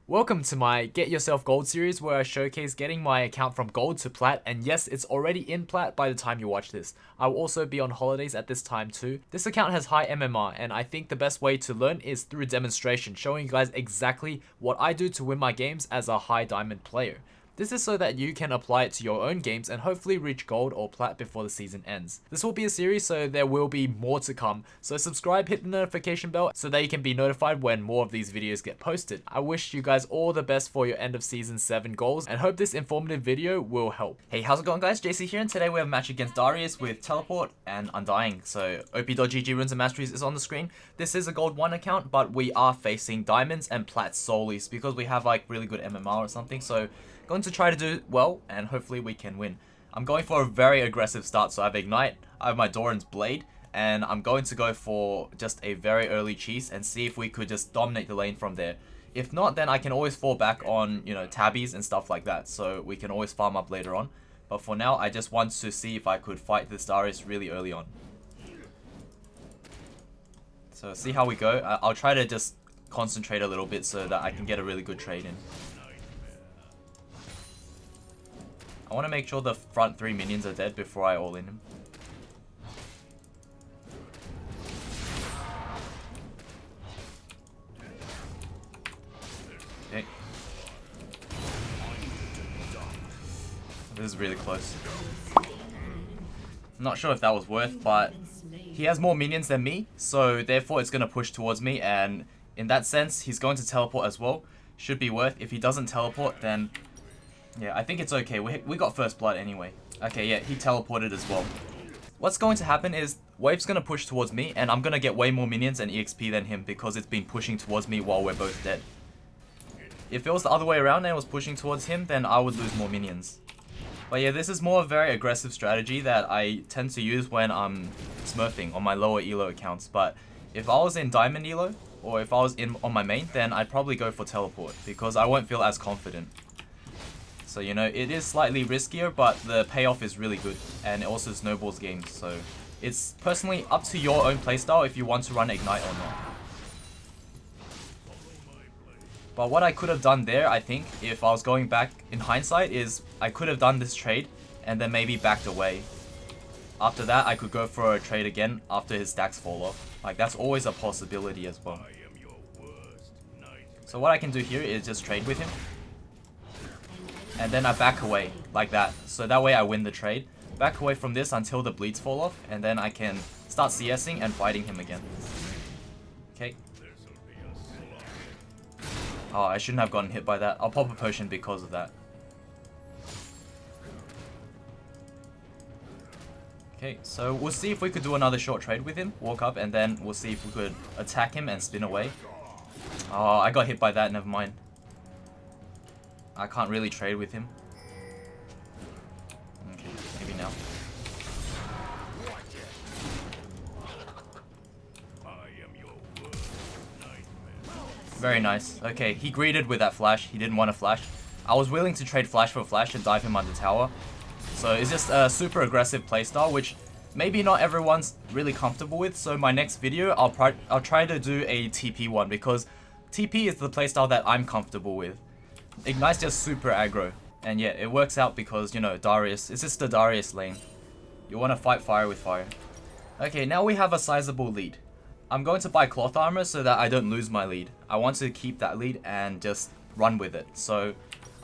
Welcome to my Get Yourself Gold series where I showcase getting my account from gold to plat, and yes, it's already in plat by the time you watch this. I will also be on holidays at this time too. This account has high MMR, and I think the best way to learn is through demonstration, showing you guys exactly what I do to win my games as a high diamond player. This is so that you can apply it to your own games and hopefully reach gold or plat before the season ends. This will be a series, so there will be more to come. So subscribe, hit the notification bell so that you can be notified when more of these videos get posted. I wish you guys all the best for your end of season 7 goals and hope this informative video will help. Hey, how's it going guys? JaySea here, and today we have a match against Darius with Teleport and Undying. So op.gg runes and masteries is on the screen. This is a gold 1 account, but we are facing diamonds and plats solely because we have like really good MMR or something. So going to try to do well and hopefully we can win. I'm going for a very aggressive start, so I have Ignite, I have my Doran's Blade, and I'm going to go for just a very early cheese and see if we could just dominate the lane from there. If not, then I can always fall back on, tabbies and stuff like that, so we can always farm up later on. But for now, I just want to see if I could fight this Darius really early on. So see how we go. I'll try to just concentrate a little bit so that I can get a really good trade in. I want to make sure the front 3 minions are dead before I all in him. Okay. This is really close. I'm not sure if that was worth, but he has more minions than me, so therefore it's going to push towards me, and in that sense, he's going to teleport as well. Should be worth. If he doesn't teleport, then yeah, I think it's okay. We got first blood anyway. Okay, yeah, he teleported as well. What's going to happen is Wave's going to push towards me, and I'm going to get way more minions and EXP than him because it's been pushing towards me while we're both dead. If it was the other way around and it was pushing towards him, then I would lose more minions. But yeah, this is more a very aggressive strategy that I tend to use when I'm smurfing on my lower elo accounts. But if I was in diamond elo, or if I was on my main, then I'd probably go for teleport because I won't feel as confident. So, it is slightly riskier, but the payoff is really good, and it also snowballs games. So, it's personally up to your own playstyle if you want to run Ignite or not. But what I could have done there, I think, if I was going back in hindsight, is I could have done this trade and then maybe backed away. After that, I could go for a trade again after his stacks fall off. Like, that's always a possibility as well. So what I can do here is just trade with him. And then I back away, like that. So that way I win the trade. Back away from this until the bleeds fall off, and then I can start CSing and fighting him again. Okay. Oh, I shouldn't have gotten hit by that. I'll pop a potion because of that. Okay, so we'll see if we could do another short trade with him. Walk up, and then we'll see if we could attack him and spin away. Oh, I got hit by that, never mind. I can't really trade with him. Okay, maybe now. Very nice. Okay, he greeted with that flash. He didn't want a flash. I was willing to trade flash for flash and dive him under tower. So it's just a super aggressive playstyle, which maybe not everyone's really comfortable with. So my next video, I'll try to do a TP one because TP is the playstyle that I'm comfortable with. Ignite's just super aggro, and yeah, it works out because, Darius, it's just the Darius lane. You want to fight fire with fire. Okay, now we have a sizable lead. I'm going to buy cloth armor so that I don't lose my lead. I want to keep that lead and just run with it. So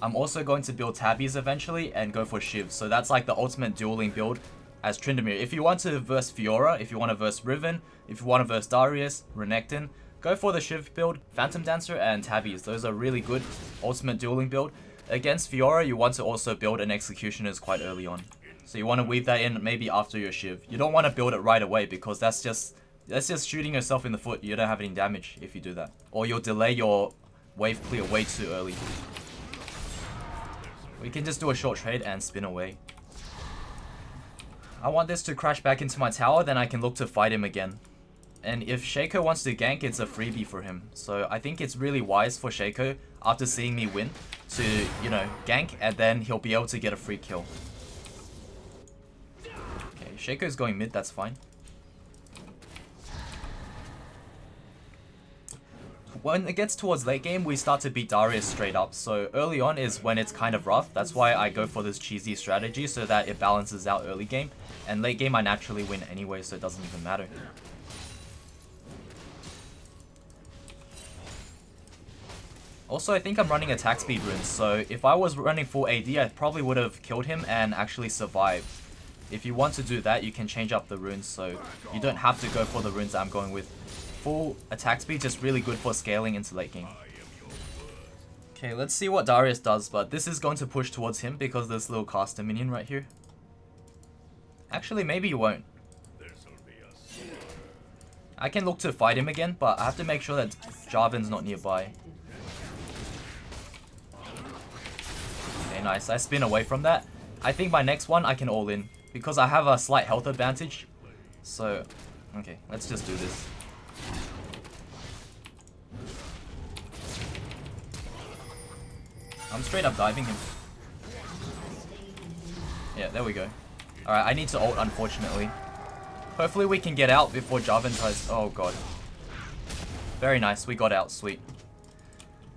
I'm also going to build tabbies eventually and go for shivs. So that's like the ultimate dueling build as Tryndamere. If you want to verse Fiora, if you want to verse Riven, if you want to verse Darius, Renekton, go for the Shiv build, Phantom Dancer, and Tabbies. Those are really good ultimate dueling build. Against Fiora, you want to also build an Executioners quite early on. So you want to weave that in maybe after your Shiv. You don't want to build it right away because that's just shooting yourself in the foot. You don't have any damage if you do that. Or you'll delay your wave clear way too early. We can just do a short trade and spin away. I want this to crash back into my tower, then I can look to fight him again. And if Shaco wants to gank, it's a freebie for him. So I think it's really wise for Shaco, after seeing me win, to, gank, and then he'll be able to get a free kill. Okay, Shaco's going mid, that's fine. when it gets towards late game, we start to beat Darius straight up. So early on is when it's kind of rough. That's why I go for this cheesy strategy so that it balances out early game. And late game I naturally win anyway, so it doesn't even matter. Also, I think I'm running attack speed runes, so if I was running full AD, I probably would have killed him and actually survived. If you want to do that, you can change up the runes, so you don't have to go for the runes that I'm going with. Full attack speed, just really good for scaling into late game. Okay, let's see what Darius does, but this is going to push towards him because there's a little caster minion right here. Actually, maybe he won't. I can look to fight him again, but I have to make sure that Jarvan's not nearby. Okay, nice. I spin away from that. I think my next one I can all in because I have a slight health advantage. So, okay, let's just do this. I'm straight up diving him. Yeah, there we go. Alright, I need to ult, unfortunately. Hopefully we can get out before Jarvan tries... Oh god. Very nice, we got out, sweet.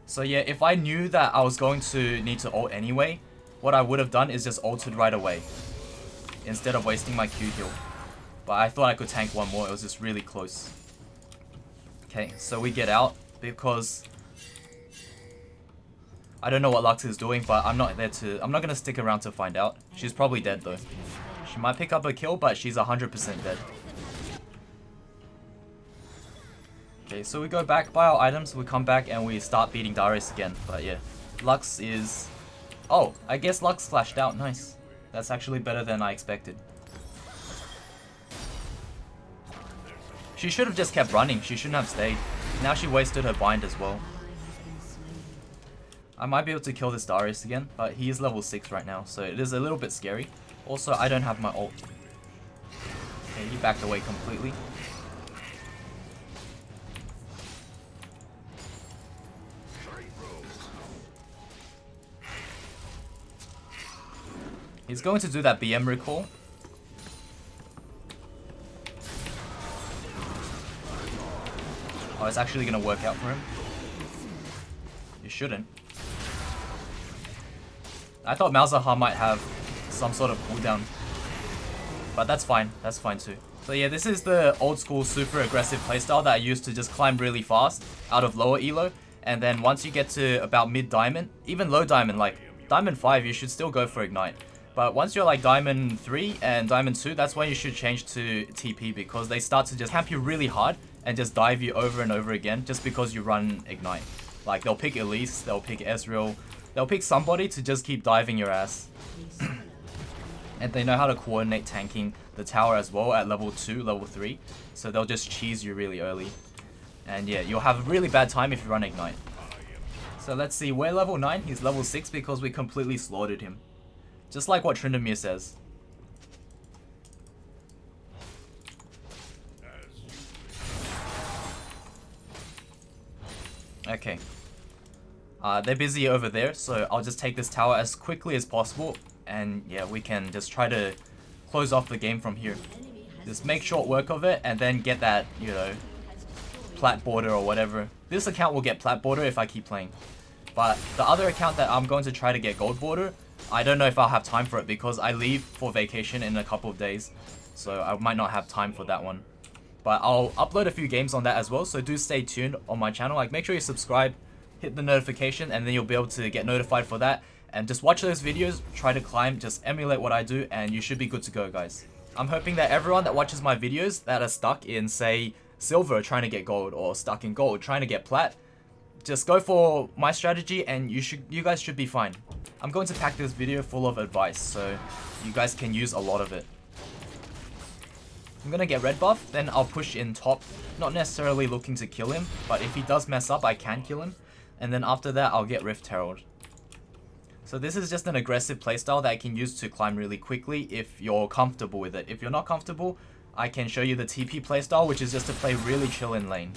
So yeah, if I knew that I was going to need to ult anyway, what I would have done is just ulted right away, instead of wasting my Q heal. But I thought I could tank one more, it was just really close. Okay, so we get out because... I don't know what Lux is doing, but I'm not gonna stick around to find out. She's probably dead though. She might pick up a kill, but she's 100% dead. Okay, so we go back, buy our items, we come back and we start beating Darius again. But yeah, Lux is... Oh, I guess Lux flashed out, nice. That's actually better than I expected. She should have just kept running, she shouldn't have stayed. Now she wasted her bind as well. I might be able to kill this Darius again, but he is level 6 right now, so it is a little bit scary. Also, I don't have my ult. Okay, he backed away completely. He's going to do that BM recall. Oh, it's actually going to work out for him. You shouldn't. I thought Malzahar might have some sort of cooldown. But that's fine too. So yeah, this is the old school super aggressive playstyle that I used to just climb really fast out of lower elo. And then once you get to about mid diamond, even low diamond, like diamond 5, you should still go for ignite. But once you're like diamond 3 and diamond 2, that's when you should change to TP because they start to just camp you really hard and just dive you over and over again just because you run ignite. Like they'll pick Elise, they'll pick Ezreal, they'll pick somebody to just keep diving your ass. And they know how to coordinate tanking the tower as well at level 2, level 3. So they'll just cheese you really early. And yeah, you'll have a really bad time if you run ignite. So let's see, we're level 9, he's level 6 because we completely slaughtered him. Just like what Tryndamere says. Okay. They're busy over there, so I'll just take this tower as quickly as possible. And yeah, we can just try to close off the game from here. Just make short work of it and then get that, you know, Plat border or whatever. This account will get Plat border if I keep playing. But the other account that I'm going to try to get gold border, I don't know if I'll have time for it because I leave for vacation in a couple of days. So I might not have time for that one. But I'll upload a few games on that as well, so do stay tuned on my channel. Like, make sure you subscribe, hit the notification, and then you'll be able to get notified for that. And just watch those videos, try to climb, just emulate what I do, and you should be good to go, guys. I'm hoping that everyone that watches my videos that are stuck in, say, silver trying to get gold, or stuck in gold trying to get plat, just go for my strategy and you guys should be fine. I'm going to pack this video full of advice, so you guys can use a lot of it. I'm gonna get red buff, then I'll push in top, not necessarily looking to kill him, but if he does mess up, I can kill him. And then after that, I'll get Rift Herald. So this is just an aggressive playstyle that I can use to climb really quickly if you're comfortable with it. If you're not comfortable, I can show you the TP playstyle, which is just to play really chill in lane.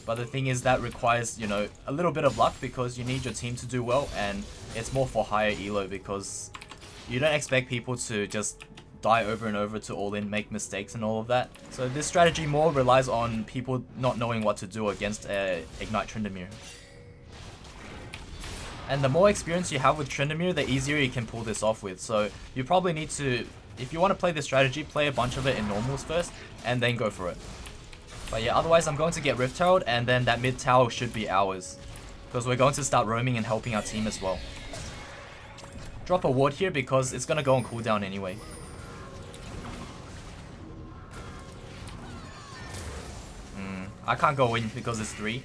But the thing is that requires, you know, a little bit of luck because you need your team to do well, and it's more for higher elo because you don't expect people to just die over and over to all in, make mistakes and all of that. So this strategy more relies on people not knowing what to do against Ignite Tryndamere. And the more experience you have with Tryndamere, the easier you can pull this off with. So you probably need to, if you want to play this strategy, play a bunch of it in normals first, and then go for it. But yeah, otherwise I'm going to get Rift Herald, and then that mid tower should be ours. Because we're going to start roaming and helping our team as well. Drop a ward here because it's going to go on cooldown anyway. I can't go in because it's 3.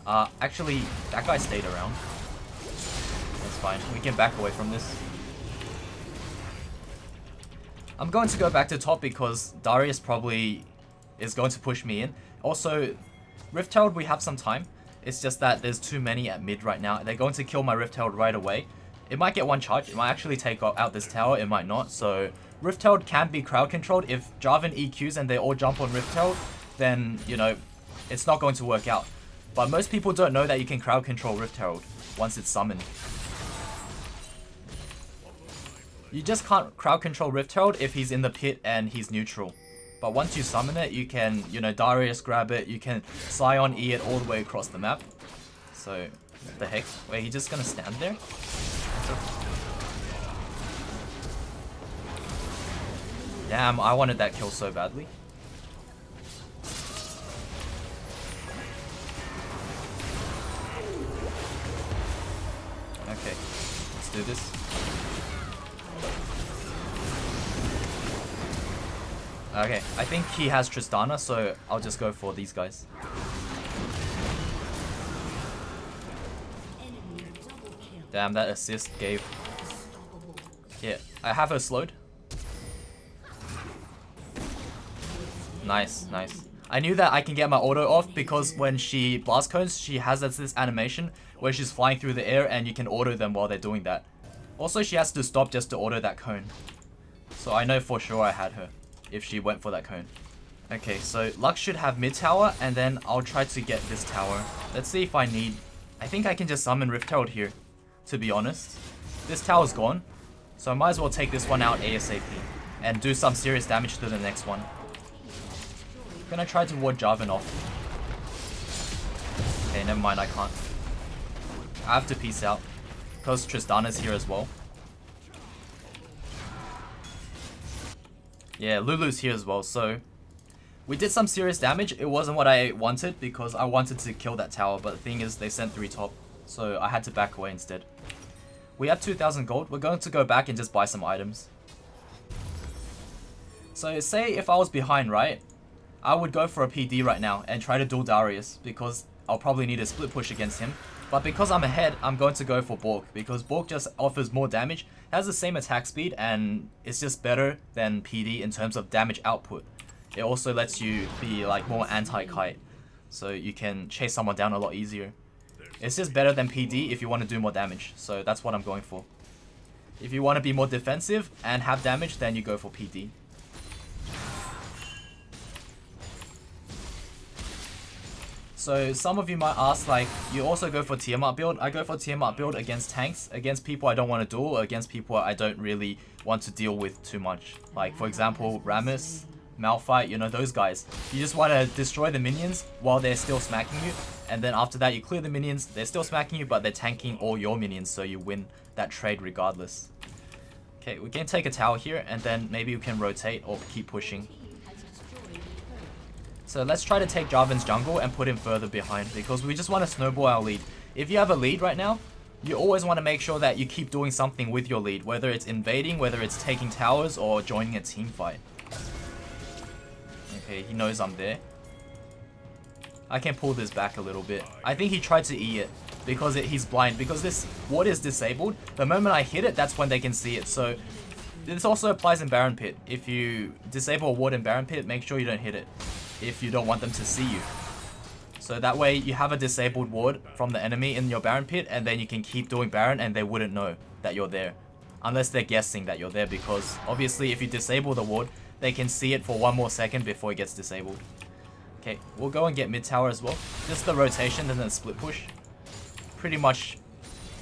Actually, that guy stayed around. That's fine. We can back away from this. I'm going to go back to top because Darius probably is going to push me in. Also, Rift Herald, we have some time. It's just that there's too many at mid right now. They're going to kill my Rift Herald right away. It might get one charge. It might actually take out this tower. It might not. So Rift Herald can be crowd controlled. If Jarvan EQs and they all jump on Rift Herald, then, you know, it's not going to work out. But most people don't know that you can crowd control Rift Herald once it's summoned. You just can't crowd control Rift Herald if he's in the pit and he's neutral. But once you summon it, you can, you know, Darius grab it, you can Scion E it all the way across the map. So, what the heck? Wait, he's just gonna stand there? Damn, I wanted that kill so badly. Okay, let's do this. Okay, I think he has Tristana, so I'll just go for these guys. Damn, that assist gave. Yeah, I have her slowed. Nice, nice. I knew that I can get my auto off because when she blast cones, she has this animation where she's flying through the air and you can auto them while they're doing that. Also, she has to stop just to auto that cone. So I know for sure I had her if she went for that cone. Okay, so Lux should have mid tower and then I'll try to get this tower. Let's see if I need... I think I can just summon Rift Herald here, to be honest. This tower's gone, so I might as well take this one out ASAP and do some serious damage to the next one. I'm gonna try to ward Jarvan off. Okay, never mind, I can't. I have to peace out because Tristana's here as well. Yeah, Lulu's here as well, so we did some serious damage. It wasn't what I wanted because I wanted to kill that tower, but the thing is they sent 3 top, so I had to back away instead. We have 2,000 gold. We're going to go back and just buy some items. So say if I was behind, right, I would go for a PD right now and try to duel Darius because I'll probably need a split push against him. But because I'm ahead, I'm going to go for Bork because Bork just offers more damage, has the same attack speed, and it's just better than PD in terms of damage output. It also lets you be like more anti-kite, so you can chase someone down a lot easier. It's just better than PD if you want to do more damage, so that's what I'm going for. If you want to be more defensive and have damage, then you go for PD. So some of you might ask, like, you also go for Tiamat build. I go for Tiamat build against tanks, against people I don't want to duel, against people I don't really want to deal with too much. Like, for example, Rammus, Malphite, you know, those guys. You just want to destroy the minions while they're still smacking you, and then after that you clear the minions, they're still smacking you, but they're tanking all your minions, so you win that trade regardless. Okay, we can take a tower here, and then maybe we can rotate or keep pushing. So let's try to take Jarvan's jungle and put him further behind because we just want to snowball our lead. If you have a lead right now, you always want to make sure that you keep doing something with your lead, whether it's invading, whether it's taking towers, or joining a team fight. Okay, he knows I'm there. I can pull this back a little bit. I think he tried to E it because he's blind. Because this ward is disabled, the moment I hit it, that's when they can see it. So this also applies in Baron Pit. If you disable a ward in Baron Pit, make sure you don't hit it if you don't want them to see you. So that way you have a disabled ward from the enemy in your Baron Pit, and then you can keep doing Baron and they wouldn't know that you're there. Unless they're guessing that you're there, because obviously if you disable the ward, they can see it for 1 more second before it gets disabled. Okay, we'll go and get mid tower as well. Just the rotation and then split push. Pretty much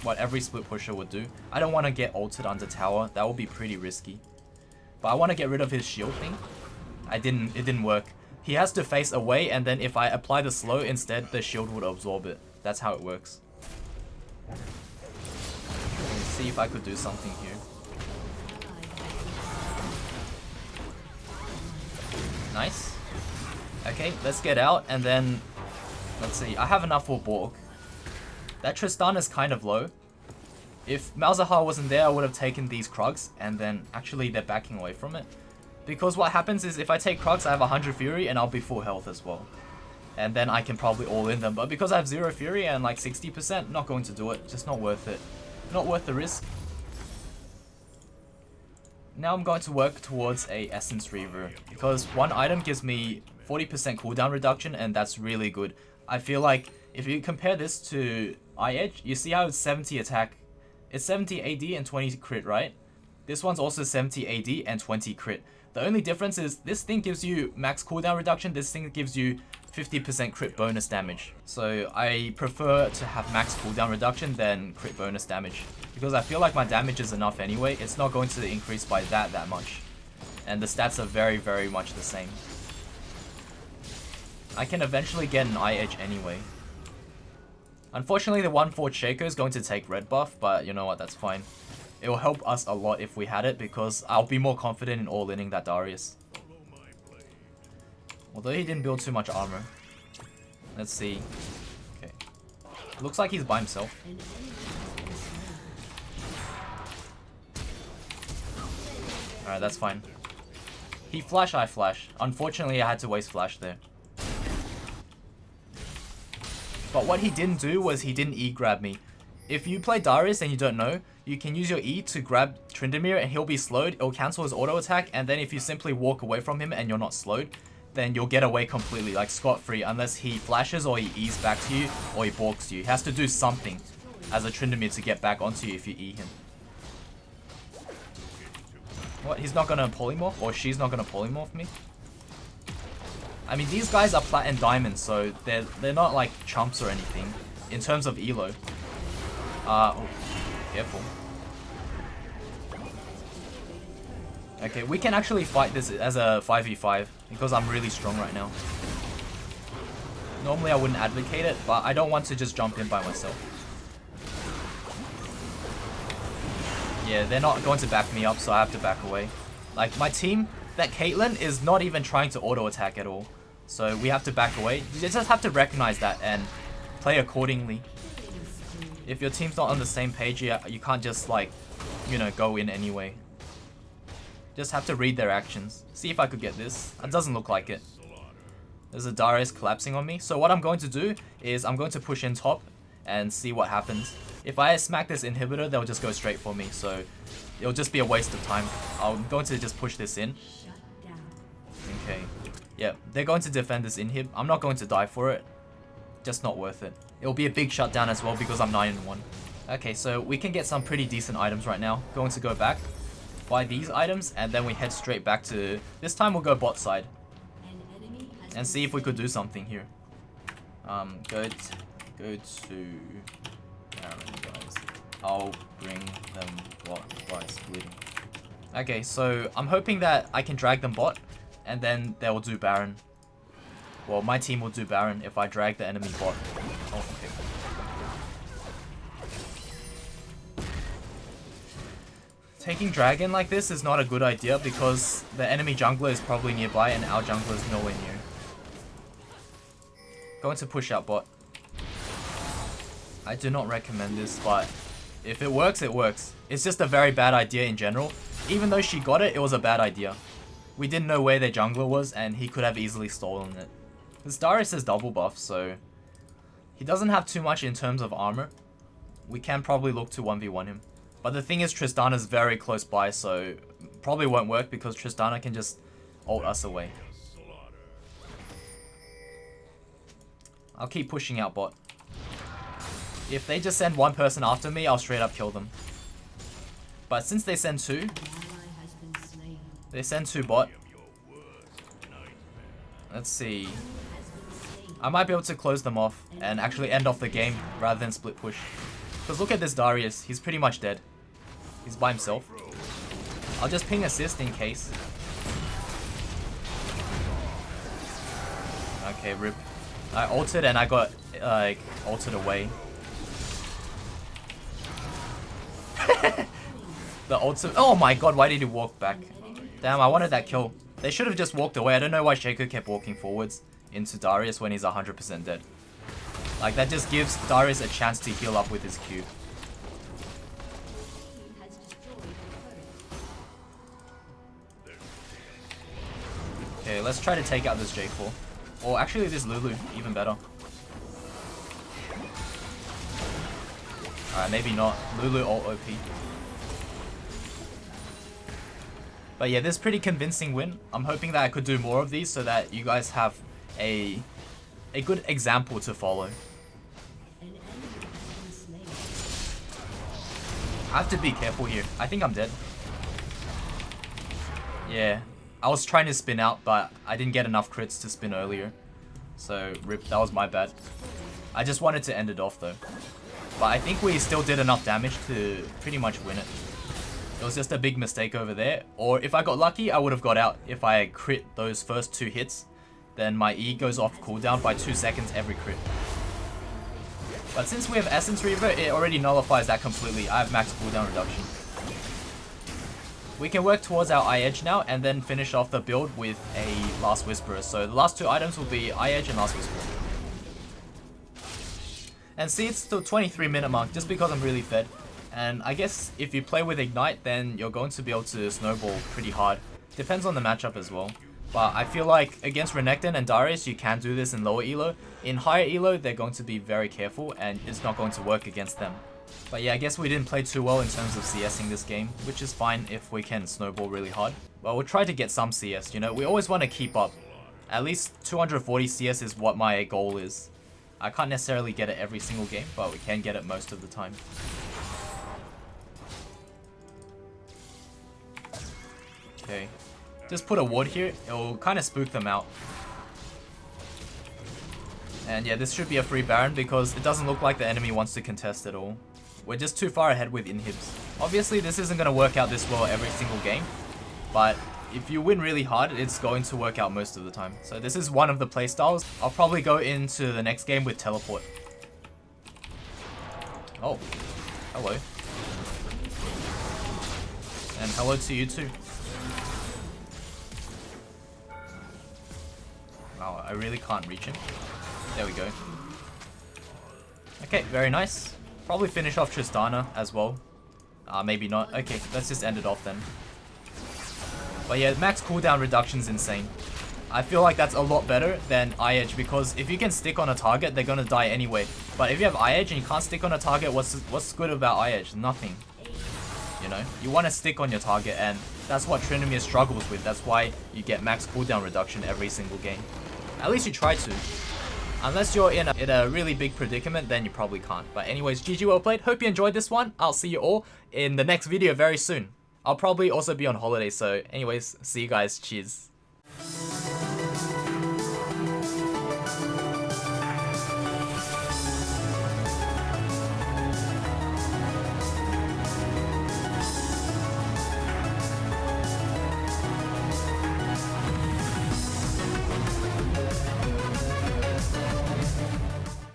what every split pusher would do. I don't want to get ulted under tower. That would be pretty risky. But I want to get rid of his shield thing. It didn't work. He has to face away, and then if I apply the slow instead, the shield would absorb it. That's how it works. Let's see if I could do something here. Nice. Okay, let's get out, and then let's see. I have enough for Borg. That Tristan is kind of low. If Malzahar wasn't there, I would have taken these Krugs, and then actually they're backing away from it. Because what happens is if I take Krugs, I have 100 Fury and I'll be full health as well. And then I can probably all in them. But because I have 0 Fury and like 60%, not going to do it. Just not worth it. Not worth the risk. Now I'm going to work towards a Essence Reaver. Because one item gives me 40% cooldown reduction, and that's really good. I feel like if you compare this to Eye-Edge, you see how it's 70 attack. It's 70 AD and 20 crit, right? This one's also 70 AD and 20 crit. The only difference is this thing gives you max cooldown reduction, this thing gives you 50% crit bonus damage. So I prefer to have max cooldown reduction than crit bonus damage. Because I feel like my damage is enough anyway, it's not going to increase by that much. And the stats are very, very much the same. I can eventually get an Eye-Edge anyway. Unfortunately, the 1/4 Shaco is going to take red buff, but you know what, that's fine. It will help us a lot if we had it, because I'll be more confident in all-inning that Darius. Although he didn't build too much armor. Let's see. Okay. Looks like he's by himself. Alright, that's fine. He flash, I flash. Unfortunately, I had to waste flash there. But what he didn't do was he didn't E-grab me. If you play Darius and you don't know, you can use your E to grab Tryndamere and he'll be slowed. It'll cancel his auto attack, and then if you simply walk away from him and you're not slowed, then you'll get away completely, like scot-free, unless he flashes or he E's back to you or he balks you. He has to do something as a Tryndamere to get back onto you if you E him. What? He's not gonna polymorph? Or she's not gonna polymorph me? I mean, these guys are Plat and Diamond, so they're not like chumps or anything in terms of elo. Oh, careful. Okay, we can actually fight this as a 5v5 because I'm really strong right now. Normally I wouldn't advocate it, but I don't want to just jump in by myself. Yeah, they're not going to back me up, so I have to back away. Like, my team, that Caitlyn is not even trying to auto attack at all. So we have to back away. You just have to recognize that and play accordingly. If your team's not on the same page, you can't just like, you know, go in anyway. Just have to read their actions. See if I could get this. It doesn't look like it. There's a Darius collapsing on me. So what I'm going to do is I'm going to push in top and see what happens. If I smack this inhibitor, they'll just go straight for me. So it'll just be a waste of time. I'm going to just push this in. Okay. Yeah, they're going to defend this inhib. I'm not going to die for it. Just not worth it. It'll be a big shutdown as well because I'm 9-1. Okay, so we can get some pretty decent items right now. Going to go back, buy these items, and then we head straight back to... This time we'll go bot side. And see if we could do something here. Go to... guys. I'll bring them bot by splitting. Okay, so I'm hoping that I can drag them bot, and then they will do Baron. Well, my team will do Baron if I drag the enemy bot. Oh, okay. Taking Dragon like this is not a good idea because the enemy jungler is probably nearby and our jungler is nowhere near. Going to push out bot. I do not recommend this, but if it works, it works. It's just a very bad idea in general. Even though she got it, it was a bad idea. We didn't know where their jungler was and he could have easily stolen it. This Darius is double buff, so he doesn't have too much in terms of armor. We can probably look to 1v1 him. But the thing is, Tristana's very close by, so probably won't work because Tristana can just ult us away. I'll keep pushing out bot. If they just send one person after me, I'll straight up kill them. But since they send two, they send two bot. Let's see. I might be able to close them off and actually end off the game rather than split push. Because look at this Darius, he's pretty much dead. He's by himself. I'll just ping assist in case. Okay, rip. I ulted and I got ulted away. The ultimate. Oh my god, why did he walk back? Damn, I wanted that kill. They should have just walked away. I don't know why Shaco kept walking forwards into Darius when he's 100% dead. Like, that just gives Darius a chance to heal up with his Q. Okay, let's try to take out this J4. Or actually this Lulu, even better. Alright, maybe not. Lulu ult OP. But yeah, this is pretty convincing win. I'm hoping that I could do more of these so that you guys have a good example to follow. I have to be careful here. I think I'm dead. Yeah. I was trying to spin out, but I didn't get enough crits to spin earlier. So, rip, that was my bad. I just wanted to end it off though. But I think we still did enough damage to pretty much win it. It was just a big mistake over there. Or if I got lucky, I would have got out. If I crit those first 2 hits, then my E goes off cooldown by 2 seconds every crit. But since we have Essence Reaver, it already nullifies that completely. I have max cooldown reduction. We can work towards our Eye Edge now and then finish off the build with a Last Whisperer. So the last 2 items will be Eye Edge and Last Whisperer. And see, it's the 23-minute mark just because I'm really fed. And I guess if you play with Ignite, then you're going to be able to snowball pretty hard. Depends on the matchup as well. But I feel like against Renekton and Darius, you can do this in lower elo. In higher elo, they're going to be very careful and it's not going to work against them. But yeah, I guess we didn't play too well in terms of CSing this game, which is fine if we can snowball really hard. But we'll try to get some CS, you know, we always want to keep up. At least 240 CS is what my goal is. I can't necessarily get it every single game, but we can get it most of the time. Okay, just put a ward here, it will kind of spook them out. And yeah, this should be a free Baron because it doesn't look like the enemy wants to contest at all. We're just too far ahead with inhibs. Obviously, this isn't going to work out this well every single game, but if you win really hard, it's going to work out most of the time. So this is one of the playstyles. I'll probably go into the next game with Teleport. Oh, hello. And hello to you too. Wow, I really can't reach him. There we go. Okay, very nice. Probably finish off Tristana as well. Maybe not. Okay, let's just end it off then. But yeah, max cooldown reduction's insane. I feel like that's a lot better than Eye Edge because if you can stick on a target, they're gonna die anyway. But if you have Eye Edge and you can't stick on a target, what's good about Eye Edge? Nothing. You know, you want to stick on your target, and that's what Tryndamere struggles with. That's why you get max cooldown reduction every single game. At least you try to. Unless you're in a really big predicament, then you probably can't. But anyways, GG, well played. Hope you enjoyed this one. I'll see you all in the next video very soon. I'll probably also be on holiday, so anyways, see you guys. Cheers.